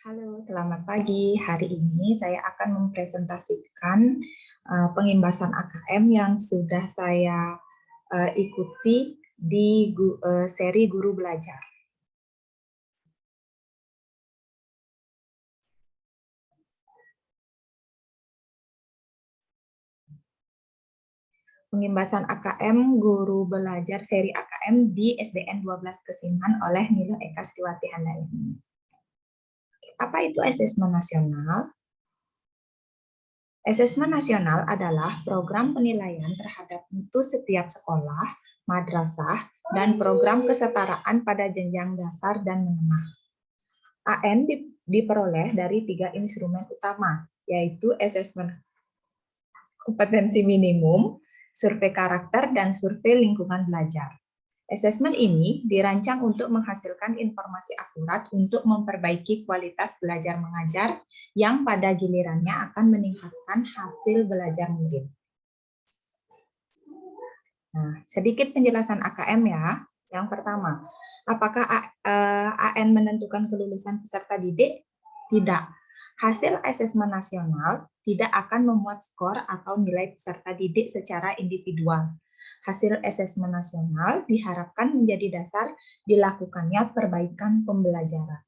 Halo, selamat pagi. Hari ini saya akan mempresentasikan pengimbasan AKM yang sudah saya ikuti di seri Guru Belajar. Pengimbasan AKM Guru Belajar seri AKM di SDN 12 Kesiman oleh Nilo Eka Sriwati Handayani. Apa itu asesmen nasional? Asesmen nasional adalah program penilaian terhadap mutu setiap sekolah, madrasah, dan program kesetaraan pada jenjang dasar dan menengah. AN diperoleh dari 3 instrumen utama, yaitu asesmen kompetensi minimum, survei karakter, dan survei lingkungan belajar. Asesmen ini dirancang untuk menghasilkan informasi akurat untuk memperbaiki kualitas belajar mengajar yang pada gilirannya akan meningkatkan hasil belajar murid. Nah, sedikit penjelasan AKM ya. Yang pertama, apakah AN menentukan kelulusan peserta didik? Tidak. Hasil asesmen nasional tidak akan memuat skor atau nilai peserta didik secara individual. Hasil asesmen nasional diharapkan menjadi dasar dilakukannya perbaikan pembelajaran.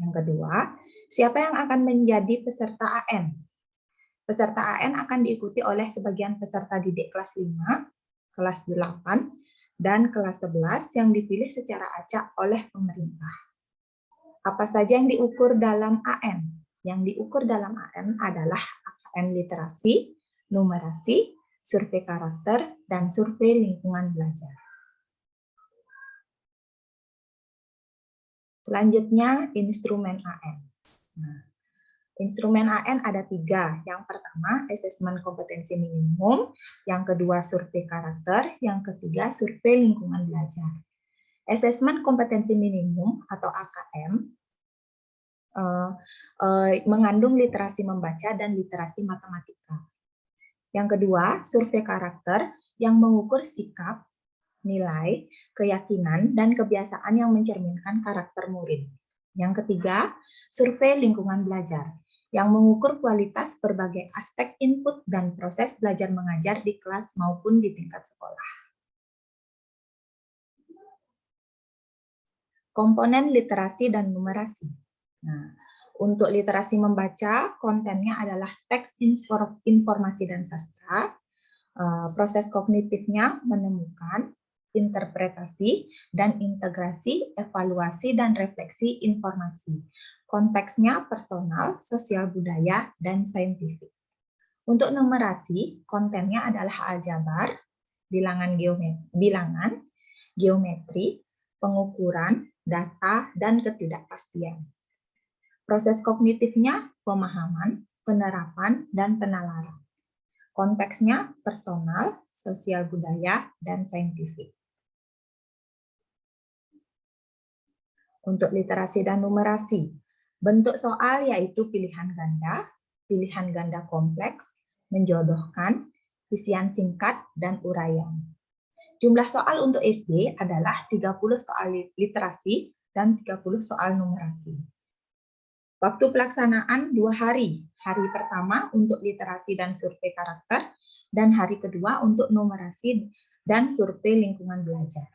Yang kedua, siapa yang akan menjadi peserta AN? Peserta AN akan diikuti oleh sebagian peserta didik kelas 5, kelas 8, dan kelas 11 yang dipilih secara acak oleh pemerintah. Apa saja yang diukur dalam AN? Yang diukur dalam AN adalah AKM literasi, numerasi, survei karakter, dan survei lingkungan belajar. Selanjutnya, instrumen AN. Nah, instrumen AN ada 3. Yang pertama, asesmen kompetensi minimum. Yang kedua, survei karakter. Yang ketiga, survei lingkungan belajar. Asesmen kompetensi minimum atau AKM mengandung literasi membaca dan literasi matematika. Yang kedua, survei karakter yang mengukur sikap, nilai, keyakinan, dan kebiasaan yang mencerminkan karakter murid. Yang ketiga, survei lingkungan belajar yang mengukur kualitas berbagai aspek input dan proses belajar mengajar di kelas maupun di tingkat sekolah. Komponen literasi dan numerasi. Nah, untuk literasi membaca, kontennya adalah teks informasi dan sastra. Proses kognitifnya menemukan, interpretasi, dan integrasi, evaluasi, dan refleksi informasi. Konteksnya personal, sosial budaya, dan saintifik. Untuk numerasi, kontennya adalah aljabar, bilangan geometri, pengukuran, data, dan ketidakpastian. Proses kognitifnya pemahaman, penerapan, dan penalaran. Konteksnya personal, sosial budaya, dan saintifik. Untuk literasi dan numerasi, bentuk soal yaitu pilihan ganda kompleks, menjodohkan, isian singkat, dan uraian. Jumlah soal untuk SD adalah 30 soal literasi dan 30 soal numerasi. Waktu pelaksanaan 2 hari. Hari pertama untuk literasi dan survei karakter, dan hari kedua untuk numerasi dan survei lingkungan belajar.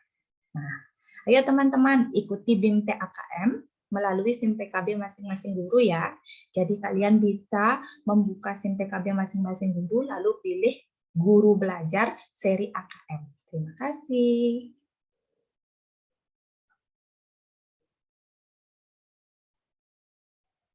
Nah, ayo teman-teman ikuti BIM TAKM melalui SIM PKB masing-masing guru ya. Jadi kalian bisa membuka SIM PKB masing-masing guru lalu pilih guru belajar seri AKM. Terima kasih.